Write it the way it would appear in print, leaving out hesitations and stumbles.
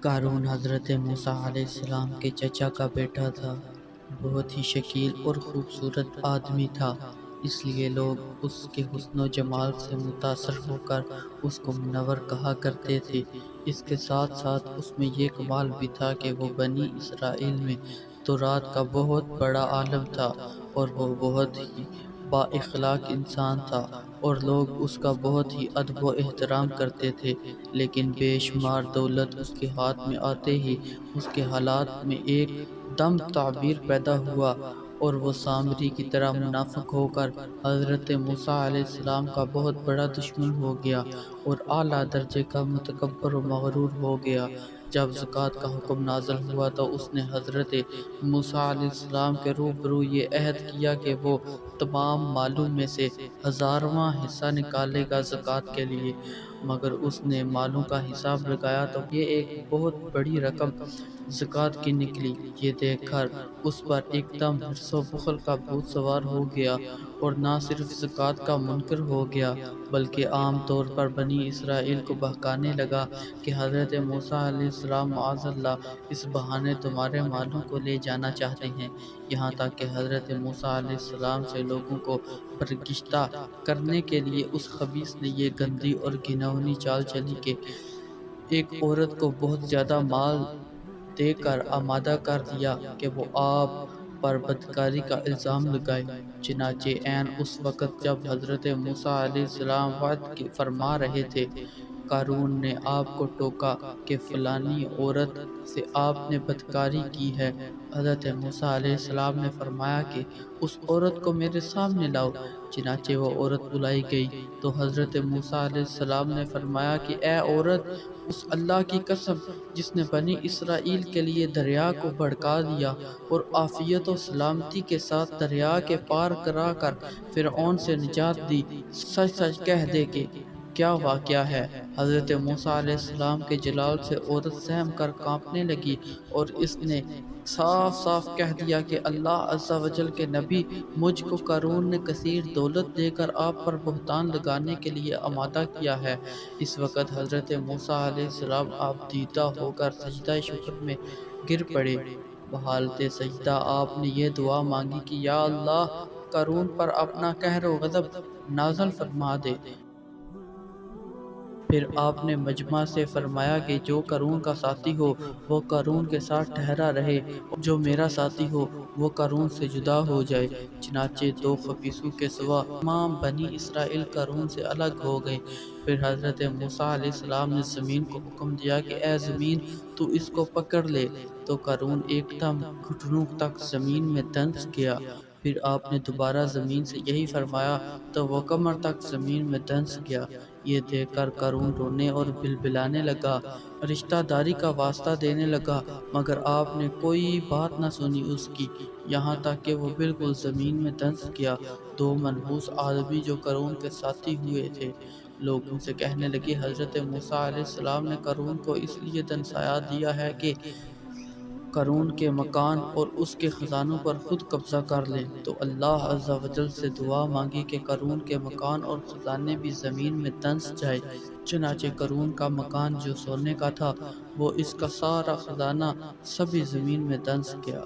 قارون حضرت موسیٰ علیہ السلام کے چچا کا بیٹا تھا۔ بہت ہی شکیل اور خوبصورت آدمی تھا، اس لیے لوگ اس کے حسن و جمال سے متاثر ہو کر اس کو منور کہا کرتے تھے۔ اس کے ساتھ ساتھ اس میں یہ کمال بھی تھا کہ وہ بنی اسرائیل میں تورات کا بہت بڑا عالم تھا، اور وہ بہت ہی با اخلاق انسان تھا، اور لوگ اس کا بہت ہی ادب و احترام کرتے تھے۔ لیکن بے شمار دولت اس کے ہاتھ میں آتے ہی اس کے حالات میں ایک دم تعبیر پیدا ہوا، اور وہ سامری کی طرح منافق ہو کر حضرت موسیٰ علیہ السلام کا بہت بڑا دشمن ہو گیا، اور اعلیٰ درجے کا متکبر و مغرور ہو گیا۔ جب زکوٰۃ کا حکم نازل ہوا تو اس نے حضرت موسیٰ علیہ السلام کے روبرو یہ عہد کیا کہ وہ تمام مالوں میں سے 1000واں حصہ نکالے گا زکوٰۃ کے لیے، مگر اس نے مالوں کا حساب لگایا تو یہ ایک بہت بڑی رقم زکوٰۃ کی نکلی۔ یہ دیکھ کر اس پر ایک دم حرص و بخل کا بھوت سوار ہو گیا، اور نہ صرف زکوٰۃ کا منکر ہو گیا بلکہ عام طور پر بنی اسرائیل کو بہکانے لگا کہ حضرت موسیٰ علیہ السلام معاذ اللہ اس بہانے تمہارے مالوں کو لے جانا چاہتے ہیں، یہاں تک کہ حضرت موسیٰ علیہ السلام سے لوگوں کو برگشتہ کرنے کے لیے اس خبیث نے یہ گندی اور گھناؤنی چال چلی کہ ایک عورت کو بہت زیادہ مال دے کر آمادہ کر دیا کہ وہ آپ پر بدکاری کا الزام لگائے۔ چنانچہ عین اس وقت جب حضرت موسیٰ علیہ السلام وعد فرما رہے تھے، قارون نے آپ کو ٹوکا کہ فلانی عورت سے آپ نے بدکاری کی ہے۔ حضرت موسیٰ علیہ السلام نے فرمایا کہ اس عورت کو میرے سامنے لاؤ۔ چنانچہ وہ عورت بلائی گئی تو حضرت موسیٰ علیہ السلام نے فرمایا کہ اے عورت، اس اللہ کی قسم جس نے بنی اسرائیل کے لیے دریا کو بھڑکا دیا اور عافیت و سلامتی کے ساتھ دریا کے پار کرا کر فرعون سے نجات دی، سچ سچ کہہ دے کہ کیا واقعہ ہے۔ حضرت موسیٰ علیہ السلام کے جلال سے عورت سہم کر کانپنے لگی، اور اس نے صاف صاف کہہ دیا کہ اللہ عز و جل کے نبی، مجھ کو قارون نے کثیر دولت دے کر آپ پر بہتان لگانے کے لیے آمادہ کیا ہے۔ اس وقت حضرت موسیٰ علیہ السلام آپ دیدہ ہو کر سجدہ شکر میں گر پڑے۔ بحالت سجدہ آپ نے یہ دعا مانگی کہ یا اللہ، قارون پر اپنا قہر و غضب نازل فرما دے۔ پھر آپ نے مجمع سے فرمایا کہ جو قارون کا ساتھی ہو وہ قارون کے ساتھ ٹھہرا رہے، اور جو میرا ساتھی ہو وہ قارون سے جدا ہو جائے۔ چنانچہ 2 خبیثوں کے سوا تمام بنی اسرائیل قارون سے الگ ہو گئے۔ پھر حضرت موسیٰ علیہ السلام نے زمین کو حکم دیا کہ اے زمین، تو اس کو پکڑ لے، تو قارون ایک دم گھٹنوں تک زمین میں دنس گیا۔ پھر آپ نے دوبارہ زمین سے یہی فرمایا تو وہ کمر تک زمین میں دنس گیا۔ یہ دیکھ کر قارون رونے اور بلبلانے لگا، رشتہ داری کا واسطہ دینے لگا، مگر آپ نے کوئی بات نہ سنی اس کی، یہاں تک کہ وہ بالکل زمین میں دنس گیا۔ 2 منحوس آدمی جو قارون کے ساتھی ہوئے تھے لوگ ان سے کہنے لگے، حضرت موسیٰ علیہ السلام نے قارون کو اس لیے دنسا دیا ہے کہ قارون کے مکان اور اس کے خزانوں پر خود قبضہ کر لیں۔ تو اللہ عز و جل سے دعا مانگی کہ قارون کے مکان اور خزانے بھی زمین میں دنس جائے۔ چنانچہ قارون کا مکان جو سونے کا تھا، وہ اس کا سارا خزانہ سبھی زمین میں دنس گیا۔